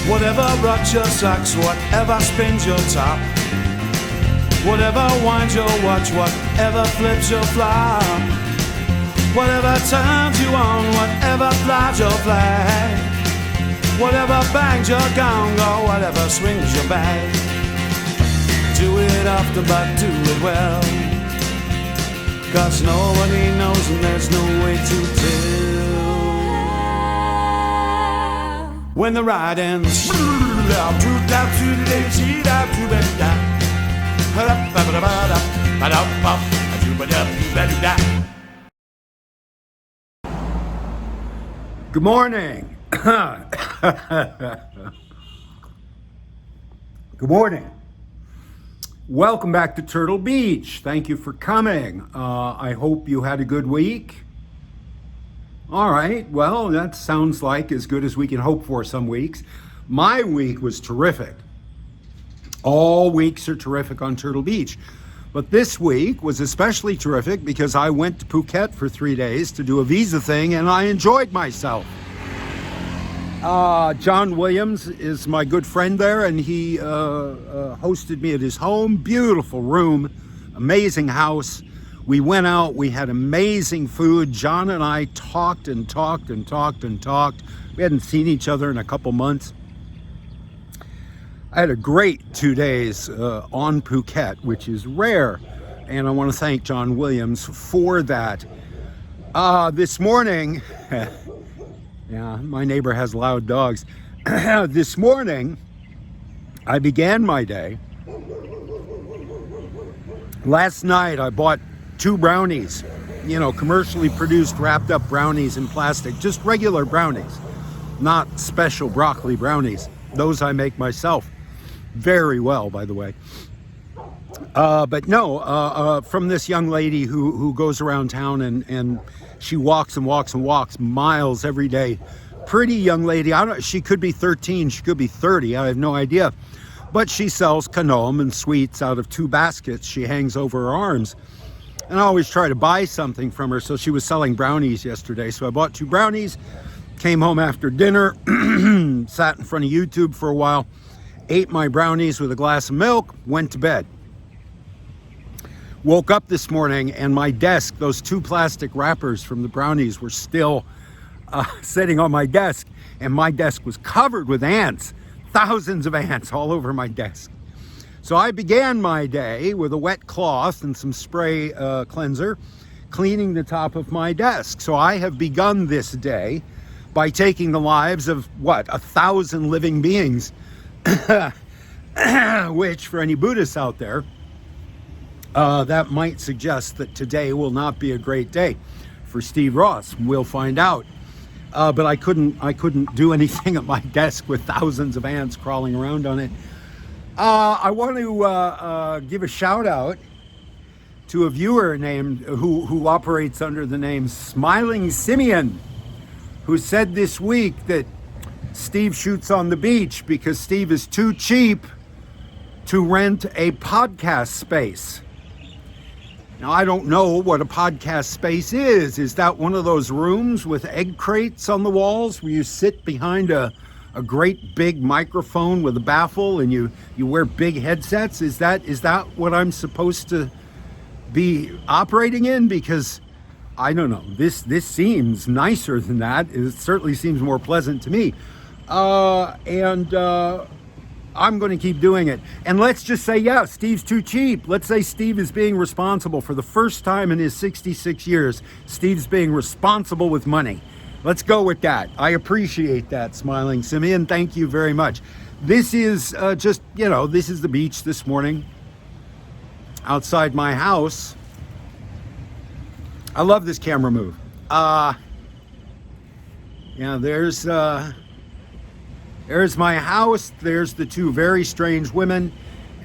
Whatever rocks your socks, whatever spins your top, whatever winds your watch, whatever flips your flop, whatever turns you on, whatever flies your flag, whatever bangs your gong, or whatever swings your bag. Do it often, but do it well, 'cause nobody knows and there's no way to tell. When the ride ends, good morning. Good morning. Welcome back to Turtle Beach. Thank you for coming. I hope you had a good week. All right, well, that sounds like as good as we can hope for some weeks. My week was terrific. All weeks are terrific on Turtle Beach. But this week was especially terrific because I went to Phuket for 3 days to do a visa thing, and I enjoyed myself. John Williams is my good friend there, and he hosted me at his home. Beautiful room, amazing house. We went out, we had amazing food. John and I talked and talked and talked and talked. We hadn't seen each other in a couple months. I had a great 2 days on Phuket, which is rare. And I want to thank John Williams for that. This morning, yeah, my neighbor has loud dogs. This morning, I began my day. Last night, I bought 2 brownies, commercially produced, wrapped up brownies in plastic, just regular brownies, not special broccoli brownies. Those I make myself very well, by the way. But no, from this young lady who goes around town and she walks and walks and walks miles every day. Pretty young lady. She could be 13, she could be 30, I have no idea. But she sells kanom and sweets out of 2 baskets she hangs over her arms. And I always try to buy something from her, so she was selling brownies yesterday. So I bought 2 brownies, came home after dinner, sat in front of YouTube for a while, ate my brownies with a glass of milk, went to bed. Woke up this morning and my desk, those 2 plastic wrappers from the brownies were still sitting on my desk, and my desk was covered with ants, thousands of ants all over my desk. So I began my day with a wet cloth and some spray cleanser, cleaning the top of my desk. So I have begun this day by taking the lives of, 1,000 living beings, which for any Buddhists out there, that might suggest that today will not be a great day for Steve Rosse. We'll find out. But I couldn't do anything at my desk with thousands of ants crawling around on it. I want to give a shout out to a viewer who operates under the name Smiling Simeon, who said this week that Steve shoots on the beach because Steve is too cheap to rent a podcast space. Now, I don't know what a podcast space is. Is that one of those rooms with egg crates on the walls where you sit behind a great big microphone with a baffle and you wear big headsets? Is that what I'm supposed to be operating in? Because I don't know. This seems nicer than that. It certainly seems more pleasant to me. I'm going to keep doing it. And let's just say, yeah, Steve's too cheap. Let's say Steve is being responsible. For the first time in his 66 years, Steve's being responsible with money. Let's go with that. I appreciate that, Smiling Simeon. Thank you very much. This is this is the beach this morning outside my house. I love this camera move. There's my house, there's the 2 very strange women,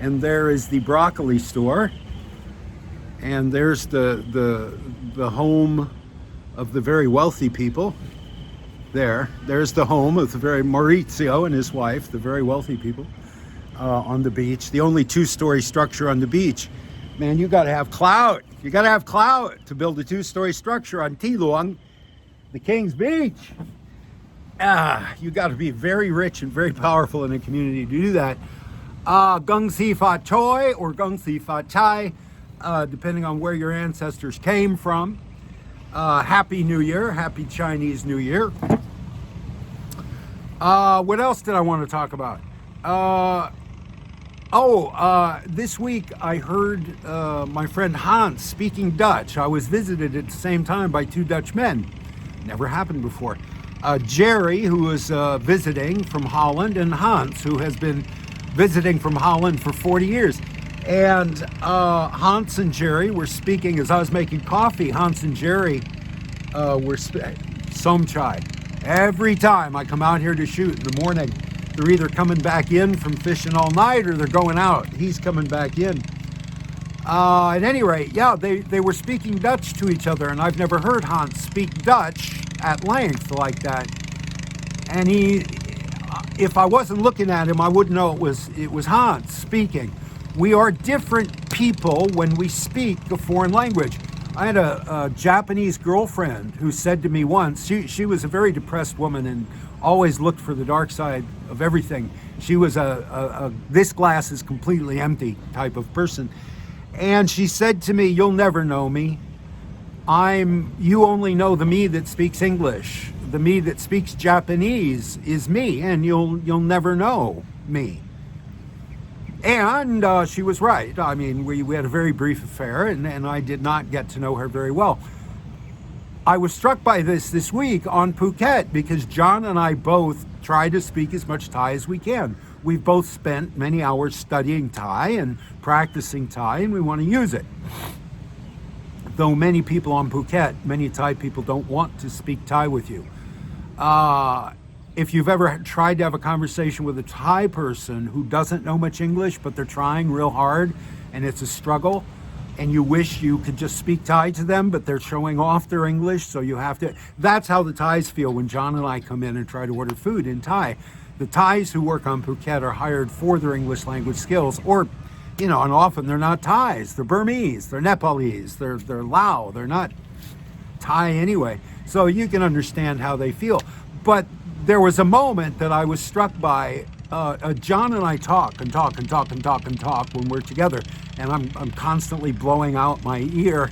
and there is the broccoli store, and there's the home of the very wealthy people. There's the home of the very Maurizio and his wife, the very wealthy people on the beach. The only 2-story structure on the beach. Man, you gotta have clout. You gotta have clout to build a 2-story structure on Thi Luang, the King's Beach. You got to be very rich and very powerful in a community to do that. Gung Si Fa Choi or Gung Si Fa Chai, depending on where your ancestors came from. Happy New Year, Happy Chinese New Year. What else did I want to talk about? This week I heard my friend Hans speaking Dutch. I was visited at the same time by two Dutch men. Never happened before. Jerry, who was visiting from Holland, and Hans, who has been visiting from Holland for 40 years. And Hans and Jerry were speaking as I was making coffee. Hans and Jerry were som chai. Every time I come out here to shoot in the morning, they're either coming back in from fishing all night or they're going out. He's coming back in. At any rate, yeah, they were speaking Dutch to each other, and I've never heard Hans speak Dutch at length like that. And if I wasn't looking at him, I wouldn't know it was Hans speaking. We are different people when we speak a foreign language. I had a Japanese girlfriend who said to me once, she was a very depressed woman and always looked for the dark side of everything. She was a this glass is completely empty type of person. And she said to me, "You'll never know me. You only know the me that speaks English. The me that speaks Japanese is me, and you'll never know me." And she was right. I mean, we had a very brief affair, and I did not get to know her very well. I was struck by this week on Phuket because John and I both try to speak as much Thai as we can. We've both spent many hours studying Thai and practicing Thai, and we want to use it. Though many people on Phuket, many Thai people don't want to speak Thai with you. If you've ever tried to have a conversation with a Thai person who doesn't know much English, but they're trying real hard and it's a struggle, and you wish you could just speak Thai to them, but they're showing off their English, so you have to. That's how the Thais feel when John and I come in and try to order food in Thai. The Thais who work on Phuket are hired for their English language skills, or, and often they're not Thais, they're Burmese, they're Nepalese, they're Lao, they're not Thai anyway. So you can understand how they feel. But there was a moment that I was struck by. John and I talk when we're together, and I'm constantly blowing out my ear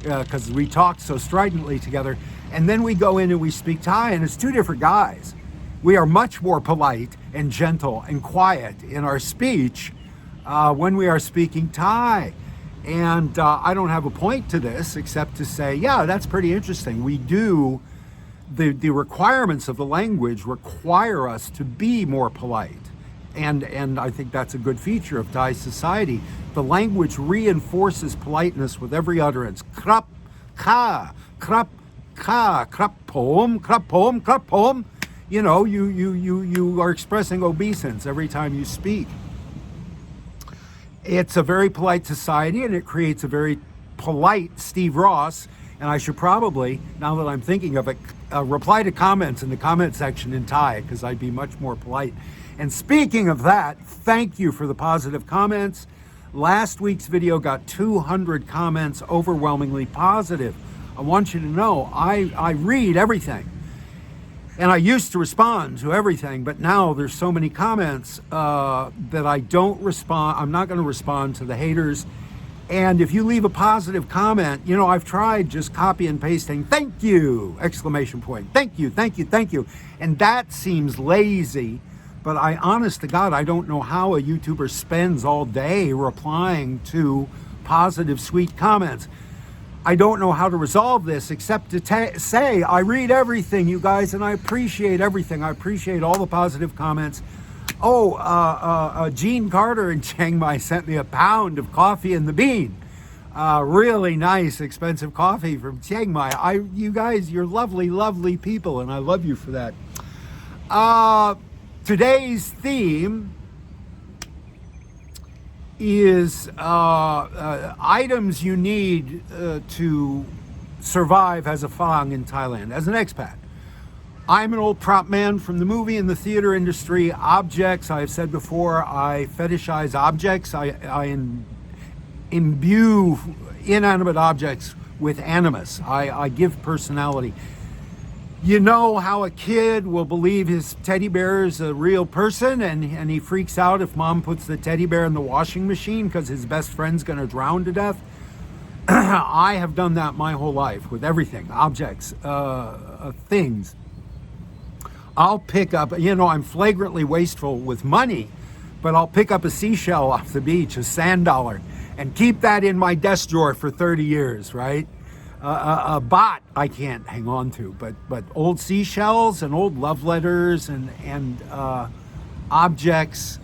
because we talk so stridently together. And then we go in and we speak Thai, and it's two different guys. We are much more polite and gentle and quiet in our speech when we are speaking Thai. And I don't have a point to this except to say, yeah, that's pretty interesting. We do. The requirements of the language require us to be more polite. And I think that's a good feature of Thai society. The language reinforces politeness with every utterance. Krap, ka, krap, ka, krap, pom, krap, pom, krap, pom. You are expressing obeisance every time you speak. It's a very polite society, and it creates a very polite Steve Ross. And I should probably, now that I'm thinking of it, reply to comments in the comment section in Thai, because I'd be much more polite. And speaking of that, thank you for the positive comments. Last week's video got 200 comments, overwhelmingly positive. I want you to know, I read everything. And I used to respond to everything, but now there's so many comments that I don't respond. I'm not going to respond to the haters. And if you leave a positive comment, I've tried just copy and pasting, "Thank you!" exclamation point. "Thank you, thank you, thank you." And that seems lazy, but honest to God, I don't know how a YouTuber spends all day replying to positive, sweet comments. I don't know how to resolve this except to say, I read everything, you guys, and I appreciate everything. I appreciate all the positive comments. Gene Carter in Chiang Mai sent me a pound of coffee and the bean. Really nice, expensive coffee from Chiang Mai. You guys, you're lovely, lovely people, and I love you for that. Today's theme is items you need to survive as a Phang in Thailand, as an expat. I'm an old prop man from the movie and the theater industry. Objects, I've said before, I fetishize objects. I imbue inanimate objects with animus. I give personality. You know how a kid will believe his teddy bear is a real person, and he freaks out if mom puts the teddy bear in the washing machine because his best friend's going to drown to death? I have done that my whole life with everything, objects, things. I'll pick up, I'm flagrantly wasteful with money, but I'll pick up a seashell off the beach, a sand dollar, and keep that in my desk drawer for 30 years, right? A bot I can't hang on to, but old seashells and old love letters and objects,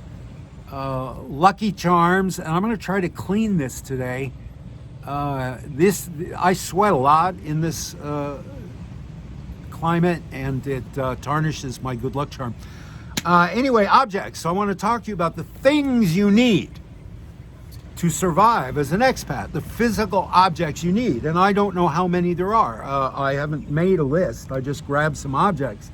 Lucky Charms, and I'm going to try to clean this today. I sweat a lot in this climate, and it tarnishes my good luck charm. Anyway, objects. So I want to talk to you about the things you need to survive as an expat, the physical objects you need. And I don't know how many there are. I haven't made a list. I just grabbed some objects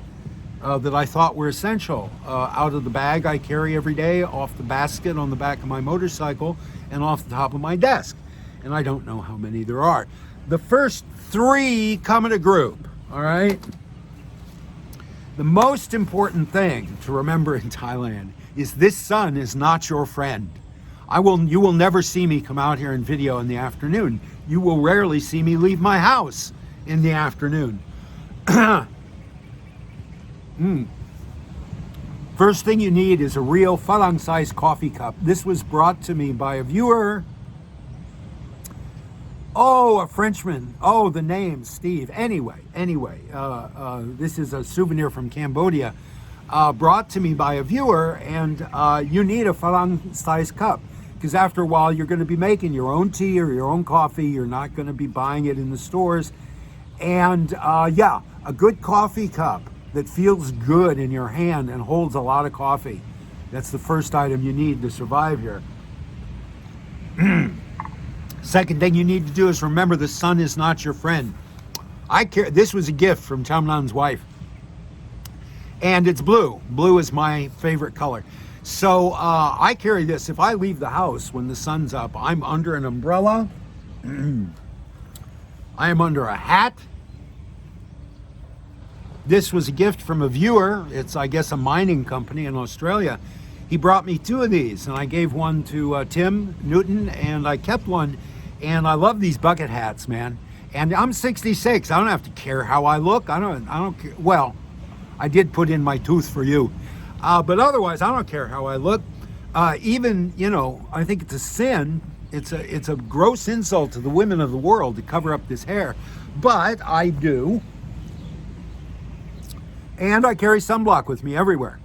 that I thought were essential out of the bag I carry every day, off the basket on the back of my motorcycle, and off the top of my desk. And I don't know how many there are. The first three come in a group, all right? The most important thing to remember in Thailand is this sun is not your friend. You will never see me come out here and video in the afternoon. You will rarely see me leave my house in the afternoon. First thing you need is a real Falang-sized coffee cup. This was brought to me by a viewer. Oh, a Frenchman. Oh, the name, Steve. Anyway, this is a souvenir from Cambodia, brought to me by a viewer, and you need a Falang-sized cup, because after a while you're going to be making your own tea or your own coffee. You're not going to be buying it in the stores. And yeah, a good coffee cup that feels good in your hand and holds a lot of coffee. That's the first item you need to survive here. Second thing you need to do is remember the sun is not your friend. This was a gift from Chamnan's wife, and it's blue. Blue is my favorite color. So I carry this. If I leave the house when the sun's up, I'm under an umbrella. I am under a hat. This was a gift from a viewer. It's, I guess, a mining company in Australia. He brought me two of these, and I gave one to Tim Newton, and I kept one. And I love these bucket hats, man. And I'm 66. I don't have to care how I look. I don't care. Well, I did put in my tooth for you. But otherwise, I don't care how I look. Even, I think it's a sin. It's a gross insult to the women of the world to cover up this hair. But I do. And I carry sunblock with me everywhere.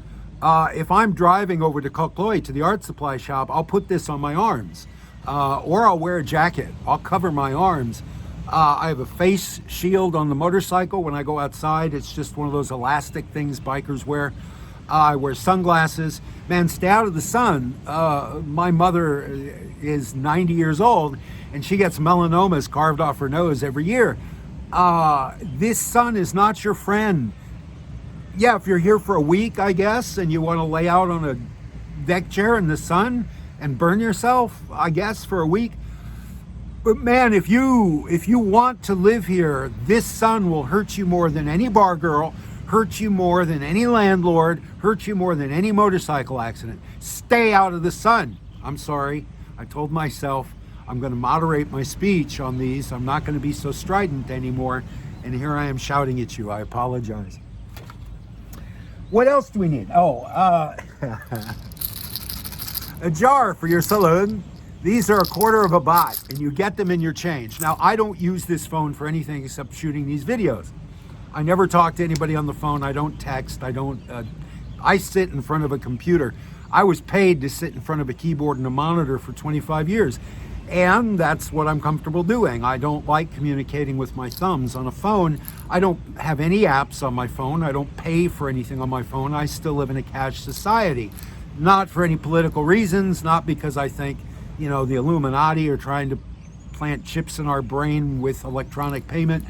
If I'm driving over to Koh Loi to the art supply shop, I'll put this on my arms. Or I'll wear a jacket. I'll cover my arms. I have a face shield on the motorcycle when I go outside. It's just one of those elastic things bikers wear. I wear sunglasses. Man, stay out of the sun. My mother is 90 years old, and she gets melanomas carved off her nose every year. This sun is not your friend. Yeah, if you're here for a week, I guess, and you want to lay out on a deck chair in the sun and burn yourself, I guess, for a week. But man, if you want to live here, this sun will hurt you more than any bar girl, hurt you more than any landlord, hurt you more than any motorcycle accident. Stay out of the sun. I'm sorry. I told myself I'm going to moderate my speech on these. I'm not going to be so strident anymore. And here I am shouting at you. I apologize. What else do we need? Oh, a jar for your saloon. These are 1/4 of a baht, and you get them in your change. Now, I don't use this phone for anything except shooting these videos. I never talk to anybody on the phone. I don't text. I sit in front of a computer. I was paid to sit in front of a keyboard and a monitor for 25 years, and that's what I'm comfortable doing. I don't like communicating with my thumbs on a phone. I don't have any apps on my phone. I don't pay for anything on my phone. I still live in a cash society. Not for any political reasons, not because I think, the Illuminati are trying to plant chips in our brain with electronic payment.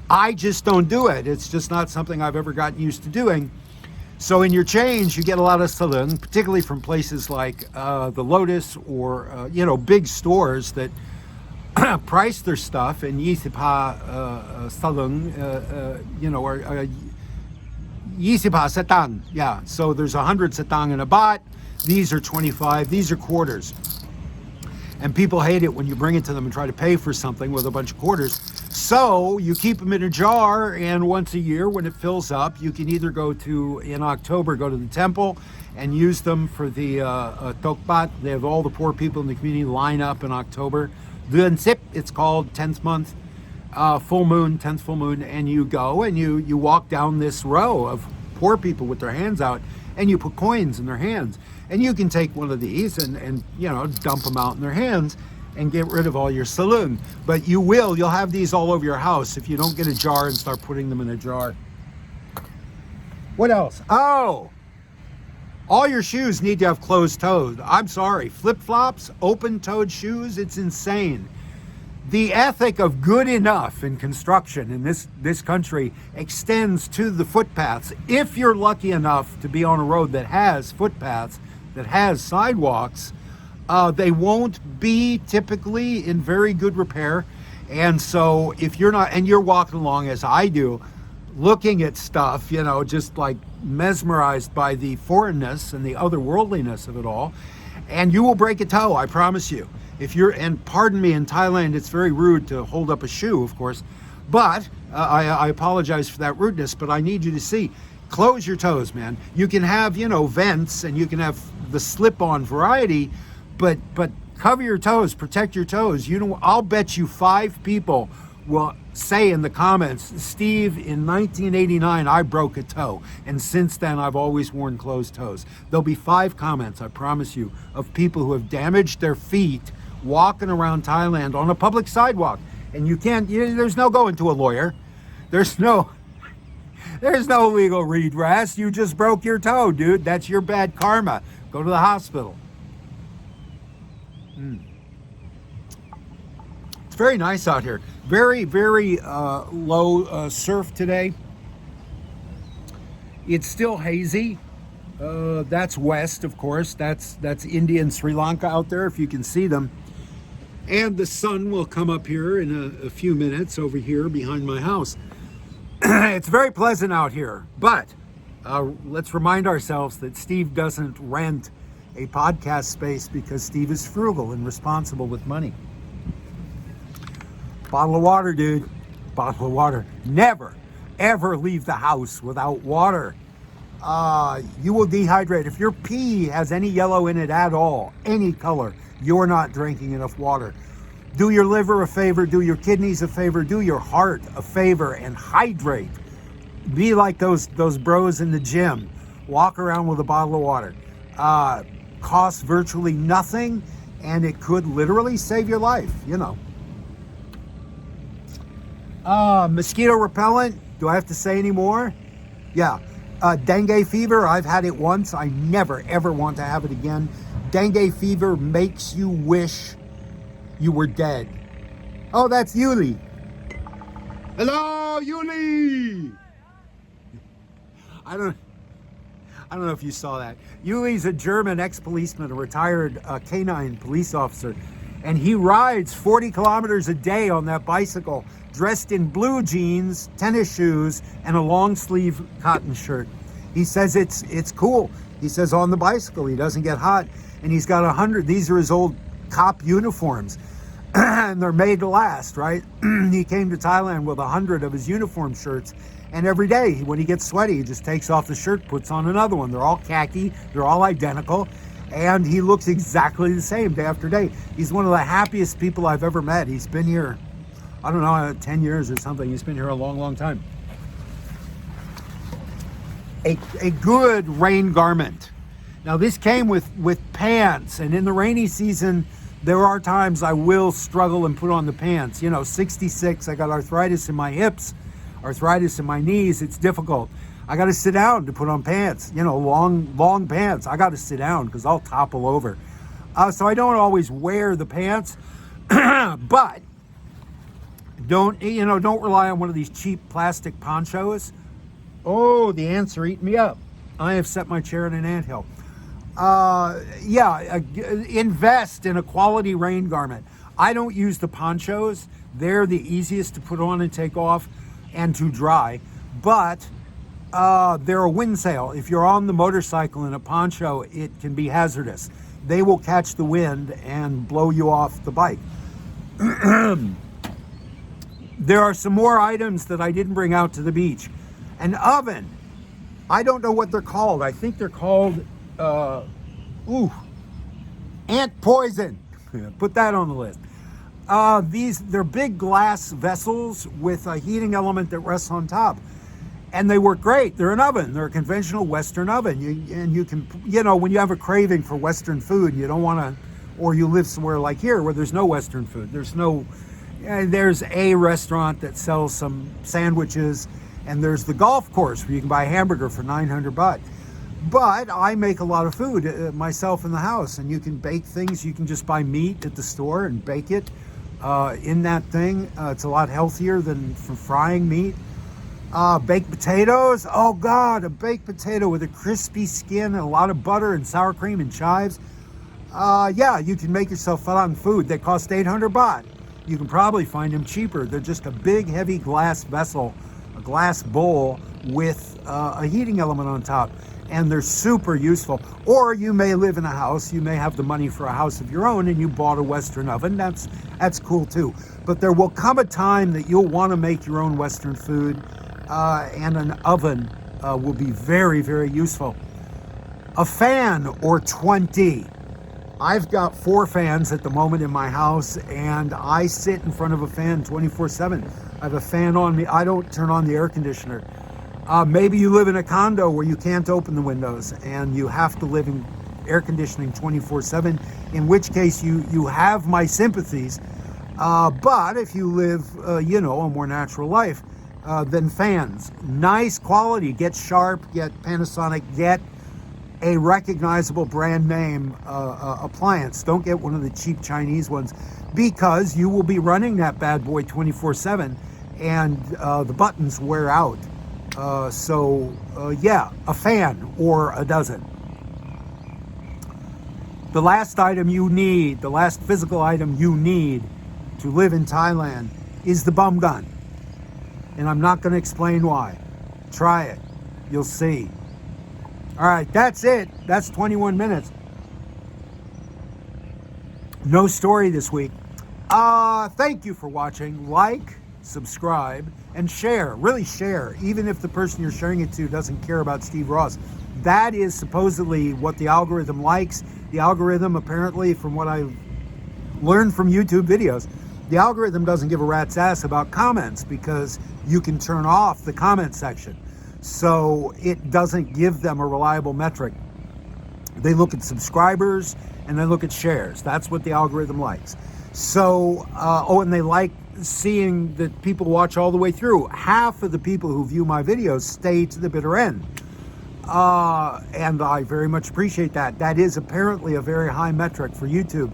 I just don't do it. It's just not something I've ever gotten used to doing. So in your change, you get a lot of salon, particularly from places like the Lotus or, big stores that price their stuff in Yisipa salon, 20 satang. Yeah, so there's 100 satang in a baht. These are 25. These are quarters. And people hate it when you bring it to them and try to pay for something with a bunch of quarters. So you keep them in a jar, and once a year when it fills up, you can either in October, go to the temple and use them for the tokbat. They have all the poor people in the community line up in October. Duan Sip, it's called, 10th month, full moon, 10th full moon, and you go and you walk down this row of poor people with their hands out, and you put coins in their hands. And you can take one of these and dump them out in their hands and get rid of all your saloon. But you'll have these all over your house if you don't get a jar and start putting them in a jar. What else? Oh, all your shoes need to have closed toes. I'm sorry, flip-flops, open-toed shoes, it's insane. The ethic of good enough in construction in this country extends to the footpaths. If you're lucky enough to be on a road that has footpaths, that has sidewalks, they won't be typically in very good repair. And so if you're not, and you're walking along as I do, looking at stuff, just like mesmerized by the foreignness and the otherworldliness of it all, and you will break a toe, I promise you. And pardon me, in Thailand, it's very rude to hold up a shoe, of course, but I apologize for that rudeness, but I need you to see, close your toes, man. You can have, vents, and you can have the slip-on variety, but cover your toes, protect your toes. I'll bet you 5 people will say in the comments, Steve, in 1989, I broke a toe, and since then, I've always worn closed toes. There'll be 5 comments, I promise you, of people who have damaged their feet walking around Thailand on a public sidewalk. And there's no going to a lawyer. There's no legal redress. You just broke your toe, dude. That's your bad karma. Go to the hospital. It's very nice out here. Very, very low surf today. It's still hazy. That's west, of course. That's India and Sri Lanka out there, if you can see them. And the sun will come up here in a few minutes over here behind my house. It's very pleasant out here, but let's remind ourselves that Steve doesn't rent a podcast space because Steve is frugal and responsible with money. Bottle of water, dude. Bottle of water. Never, ever leave the house without water. You will dehydrate. If your pee has any yellow in it at all, any color, you're not drinking enough water. Do your liver a favor, do your kidneys a favor, do your heart a favor, and hydrate. Be like those bros in the gym. Walk around with a bottle of water. Costs virtually nothing, and it could literally save your life, Mosquito repellent, do I have to say any more? Yeah. Dengue fever, I've had it once. I never, ever want to have it again. Dengue fever makes you wish you were dead. Oh, that's Yuli. Hello, Yuli. I don't know if you saw that. Yuli's a German ex-policeman, a retired canine police officer, and he rides 40 kilometers a day on that bicycle, dressed in blue jeans, tennis shoes, and a long sleeve cotton shirt. He says it's cool. He says on the bicycle he doesn't get hot, and he's got 100. These are his old cop uniforms, and they're made to last, right? He came to Thailand with 100 of his uniform shirts, and every day when he gets sweaty, he just takes off the shirt, puts on another one. They're all khaki, they're all identical, and he looks exactly the same day after day. He's one of the happiest people I've ever met. He's been here, I don't know, 10 years or something. He's been here a long, long time. A good rain garment. Now this came with pants, and in the rainy season, there are times I will struggle and put on the pants. 66, I got arthritis in my hips, arthritis in my knees. It's difficult. I got to sit down to put on pants, long pants. I got to sit down because I'll topple over. So I don't always wear the pants, but don't rely on one of these cheap plastic ponchos. Oh, the ants are eating me up. I have set my chair in an anthill. Invest in a quality rain garment. I don't use the ponchos. They're the easiest to put on and take off and to dry. But they're a wind sail. If you're on the motorcycle in a poncho, it can be hazardous. They will catch the wind and blow you off the bike. There are some more items that I didn't bring out to the beach. An oven. I don't know what they're called. I think they're called, ant poison. Put that on the list. They're big glass vessels with a heating element that rests on top. And they work great. They're an oven. They're a conventional Western oven. You can, when you have a craving for Western food, you don't want to, or you live somewhere like here where there's no Western food. There's a restaurant that sells some sandwiches, and there's the golf course where you can buy a hamburger for $900. But I make a lot of food myself in the house, and you can bake things. You can just buy meat at the store and bake it in that thing. It's a lot healthier than from frying meat. Baked potatoes. Oh God, a baked potato with a crispy skin and a lot of butter and sour cream and chives. Yeah, you can make yourself fun food. They cost 800 baht. You can probably find them cheaper. They're just a big, heavy glass vessel, a glass bowl with a heating element on top. And they're super useful. Or you may live in a house, you may have the money for a house of your own and you bought a Western oven. That's cool too. But there will come a time that you'll want to make your own Western food. And an oven will be very, very useful. A fan or 20. I've got 4 fans at the moment in my house, and I sit in front of a fan 24/7. I have a fan on me. I don't turn on the air conditioner. Maybe you live in a condo where you can't open the windows and you have to live in air conditioning 24/7, in which case you have my sympathies. But if you live, a more natural life, then fans. Nice quality. Get Sharp, get Panasonic, get a recognizable brand name appliance. Don't get one of the cheap Chinese ones, because you will be running that bad boy 24/7 and the buttons wear out. Yeah, a fan or a dozen. The last physical item you need to live in Thailand is the bum gun. And I'm not going to explain why. Try it. You'll see. All right, that's it. That's 21 minutes. No story this week. Thank you for watching. Like, subscribe, and share. Really share, even if the person you're sharing it to doesn't care about Steve Ross. That is supposedly what the algorithm likes. The algorithm, apparently, from what I've learned from YouTube videos, the algorithm doesn't give a rat's ass about comments, because you can turn off the comment section. So it doesn't give them a reliable metric. They look at subscribers and they look at shares. That's what the algorithm likes. So, and they like seeing that people watch all the way through. Half of the people who view my videos stay to the bitter end. And I very much appreciate that. That is apparently a very high metric for YouTube.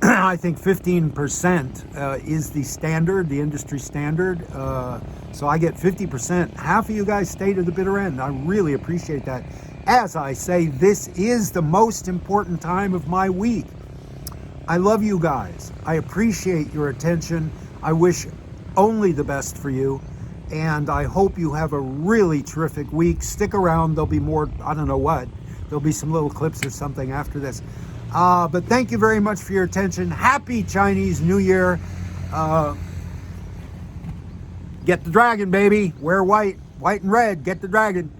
I think 15% is the standard, the industry standard. So I get 50%. Half of you guys stay to the bitter end. I really appreciate that. As I say, this is the most important time of my week. I love you guys. I appreciate your attention. I wish only the best for you. And I hope you have a really terrific week. Stick around. There'll be more, I don't know what. There'll be some little clips or something after this. But thank you very much for your attention. Happy Chinese New Year. Get the dragon, baby. Wear white and red. Get the dragon.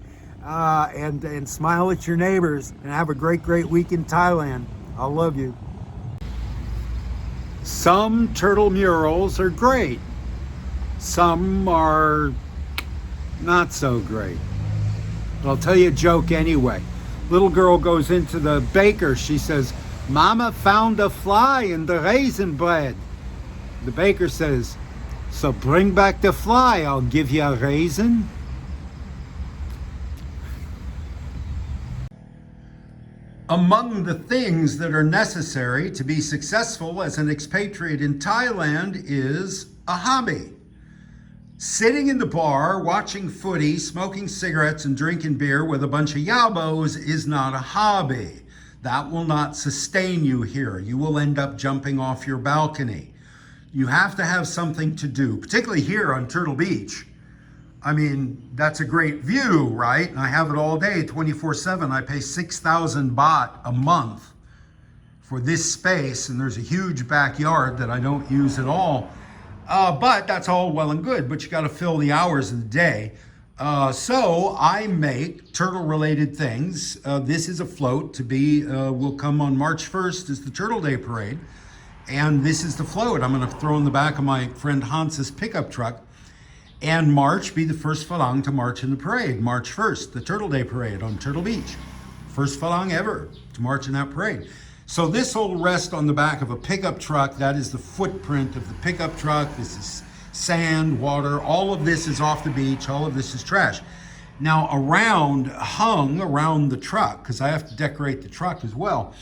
And smile at your neighbors. And have a great, great week in Thailand. I love you. Some turtle murals are great. Some are not so great. But I'll tell you a joke anyway. Little girl goes into the baker. She says, "Mama found a fly in the raisin bread." The baker says, "So bring back the fly, I'll give you a raisin." Among the things that are necessary to be successful as an expatriate in Thailand is a hobby. Sitting in the bar, watching footy, smoking cigarettes and drinking beer with a bunch of yabos is not a hobby. That will not sustain you here. You will end up jumping off your balcony. You have to have something to do, particularly here on Turtle Beach. I mean, that's a great view, right? And I have it all day, 24/7. I pay 6,000 baht a month for this space, and there's a huge backyard that I don't use at all. But that's all well and good, but you got to fill the hours of the day. So I make turtle-related things. This is a float to be, will come on March 1st is the Turtle Day Parade. And this is the float I'm going to throw in the back of my friend Hans's pickup truck. And March be the first Falang to march in the parade. March 1st, the Turtle Day Parade on Turtle Beach. First Falang ever to march in that parade. So this will rest on the back of a pickup truck. That is the footprint of the pickup truck. This is sand, water. All of this is off the beach. All of this is trash. Now hung around the truck, because I have to decorate the truck as well,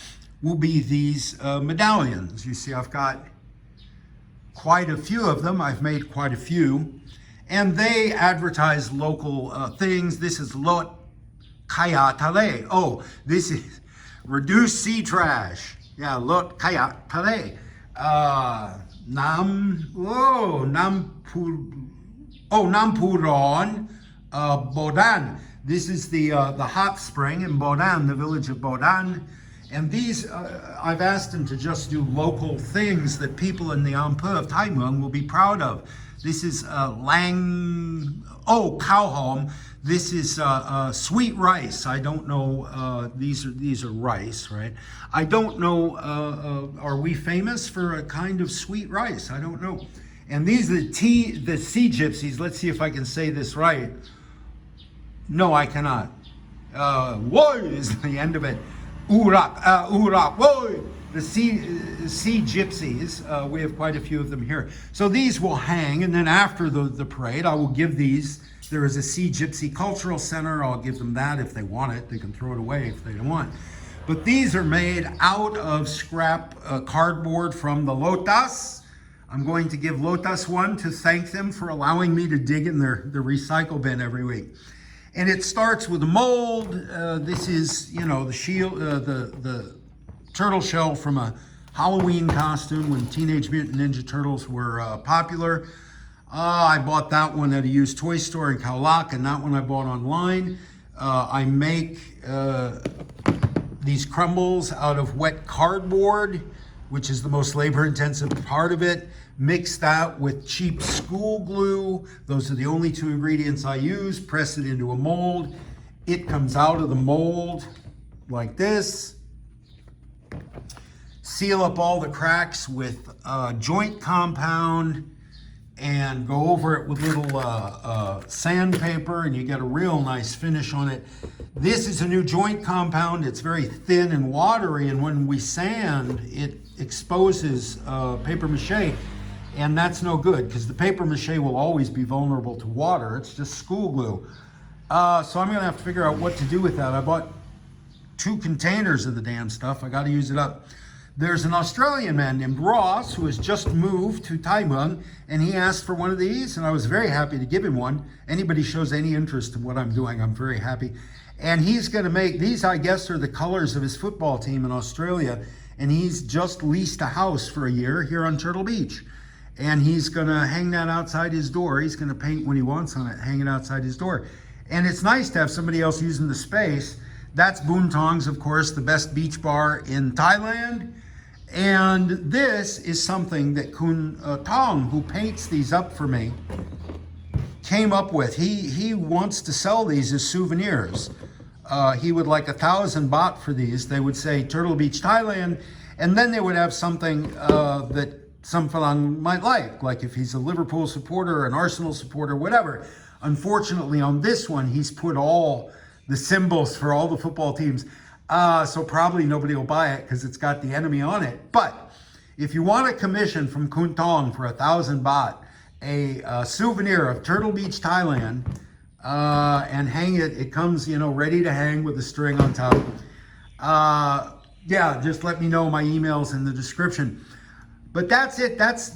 will be these medallions. You see, I've got quite a few of them. I've made quite a few. And they advertise local things. This is Lot Kaya Tale. Oh, this is reduce sea trash. Yeah, Lot Kaya Tale. Nampuron Bodan. This is the hot spring in Bodan, the village of Bodan. And these, I've asked them to just do local things that people in the Ampur of Thai Muang will be proud of. This is cow home. This is sweet rice. I don't know, these are rice, right? I don't know, are we famous for a kind of sweet rice? I don't know. And these are the sea gypsies. Let's see if I can say this right. No, I cannot. Woy is the end of it. Urak, woy. The sea gypsies, we have quite a few of them here. So these will hang, and then after the parade, I will give these. There is a Sea Gypsy Cultural Center. I'll give them that if they want it. They can throw it away if they don't want. But these are made out of scrap cardboard from the Lotus. I'm going to give Lotus one to thank them for allowing me to dig in the recycle bin every week. And it starts with a mold. This is, the shield, the turtle shell from a Halloween costume when Teenage Mutant Ninja Turtles were popular. I bought that one at a used toy store in Khao Lak, and that one I bought online. I make these crumbles out of wet cardboard, which is the most labor-intensive part of it. Mix that with cheap school glue. Those are the only two ingredients I use. Press it into a mold. It comes out of the mold like this. Seal up all the cracks with joint compound and go over it with little sandpaper, and you get a real nice finish on it. This is a new joint compound. It's very thin and watery, and when we sand, it exposes paper mache, and that's no good because the paper mache will always be vulnerable to water. It's just school glue. So I'm gonna have to figure out what to do with that. I bought 2 containers of the damn stuff. I gotta use it up. There's an Australian man named Rosse who has just moved to Thai Muang, and he asked for one of these, and I was very happy to give him one. Anybody shows any interest in what I'm doing, I'm very happy. And he's gonna make, these I guess are the colors of his football team in Australia, and he's just leased a house for a year here on Turtle Beach. And he's gonna hang that outside his door. He's gonna paint what he wants on it, hang it outside his door. And it's nice to have somebody else using the space. That's Boontong's, of course, the best beach bar in Thailand. And this is something that Kun Tong, who paints these up for me, came up with. He wants to sell these as souvenirs. He would like 1,000 baht for these. They would say Turtle Beach, Thailand, and then they would have something that some Falang might like if he's a Liverpool supporter, an Arsenal supporter, whatever. Unfortunately, on this one, he's put all the symbols for all the football teams. So probably nobody will buy it because it's got the enemy on it. But if you want a commission from Kun Tong for 1,000 baht, a souvenir of Turtle Beach, Thailand, and hang it, it comes, ready to hang with a string on top. Yeah, just let me know. My email's in the description. But that's it. That's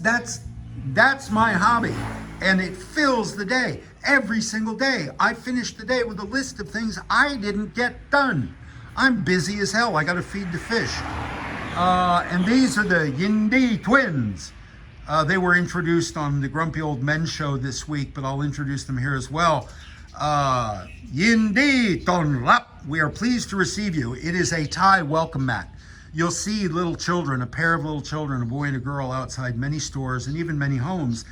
my hobby. And it fills the day. Every single day. I finish the day with a list of things I didn't get done. I'm busy as hell. I got to feed the fish. And these are the Yindi twins. They were introduced on the Grumpy Old Men show this week, but I'll introduce them here as well. Yindi Tonrap, we are pleased to receive you. It is a Thai welcome mat. You'll see little children, a pair of little children, a boy and a girl outside many stores and even many homes,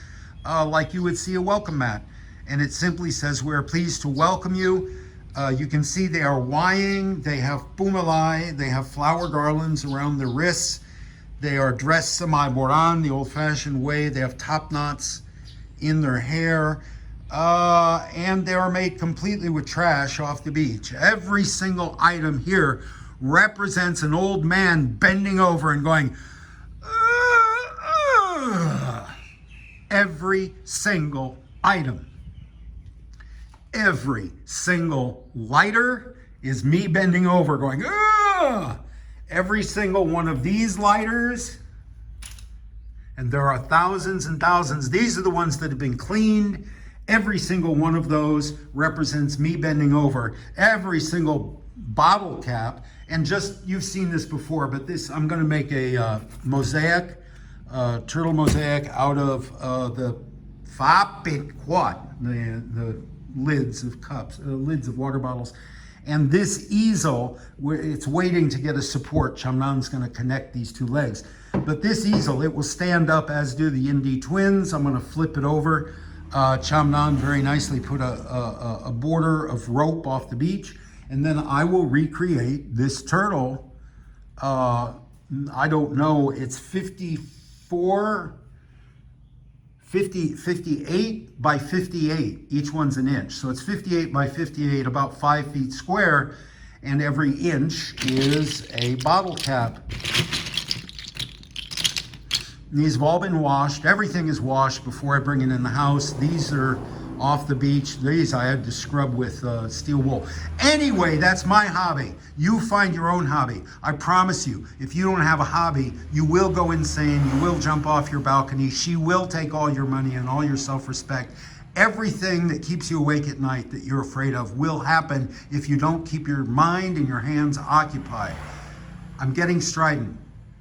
like you would see a welcome mat. And it simply says, we are pleased to welcome you. You can see they are wying, they have pumalai, they have flower garlands around their wrists. They are dressed semi-boran, the old-fashioned way. They have top knots in their hair. And they are made completely with trash off the beach. Every single item here represents an old man bending over and going, every single item. Every single lighter is me bending over going, ugh! Every single one of these lighters, and there are thousands and thousands, these are the ones that have been cleaned. Every single one of those represents me bending over. Every single bottle cap, and just, you've seen this before, but this, I'm gonna make a mosaic, turtle mosaic out of the papier, the lids of cups, lids of water bottles. And this easel, it's waiting to get a support. Chamnan's gonna connect these two legs. But this easel, it will stand up as do the Indi twins. I'm gonna flip it over. Chamnan very nicely put a border of rope off the beach. And then I will recreate this turtle. I don't know, it's 58 by 58, each one's an inch. So it's 58 by 58, about 5 feet square, and every inch is a bottle cap. These have all been washed. Everything is washed before I bring it in the house. These are off the beach. These I had to scrub with steel wool. Anyway, that's my hobby. You find your own hobby. I promise you, if you don't have a hobby, you will go insane. You will jump off your balcony. She will take all your money and all your self-respect. Everything that keeps you awake at night that you're afraid of will happen if you don't keep your mind and your hands occupied. I'm getting strident.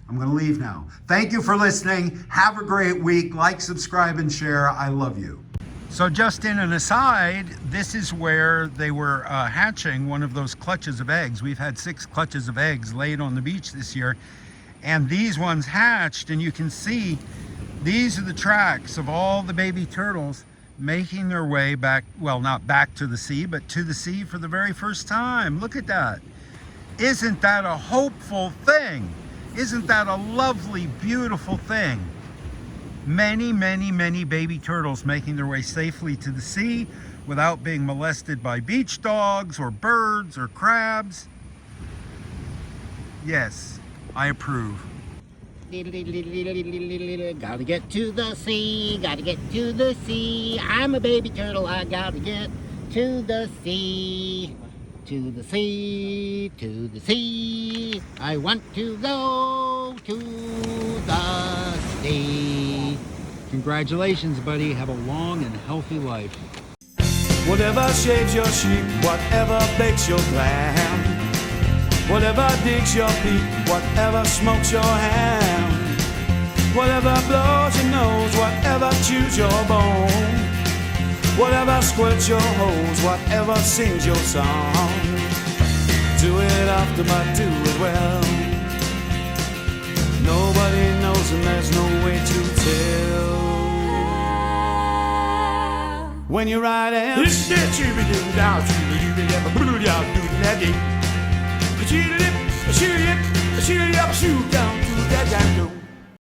I'm going to leave now. Thank you for listening. Have a great week. Like, subscribe, and share. I love you. So just in an aside, this is where they were hatching one of those clutches of eggs. We've had 6 clutches of eggs laid on the beach this year, and these ones hatched, and you can see these are the tracks of all the baby turtles making their way back, well, not back to the sea, but to the sea for the very first time. Look at that. Isn't that a hopeful thing? Isn't that a lovely, beautiful thing? Many, many, many baby turtles making their way safely to the sea without being molested by beach dogs or birds or crabs. Yes, I approve. Gotta get to the sea, gotta get to the sea. I'm a baby turtle, I gotta get to the sea. To the sea, to the sea. I want to go to the sea. Congratulations, buddy. Have a long and healthy life. Whatever shaves your sheep, whatever bakes your lamb, whatever digs your peak, whatever smokes your ham, whatever blows your nose, whatever chews your bone, whatever squirts your hose, whatever sings your song. Do it often, but do it well. Nobody knows and there's no way to tell. When you're riding, shoot down.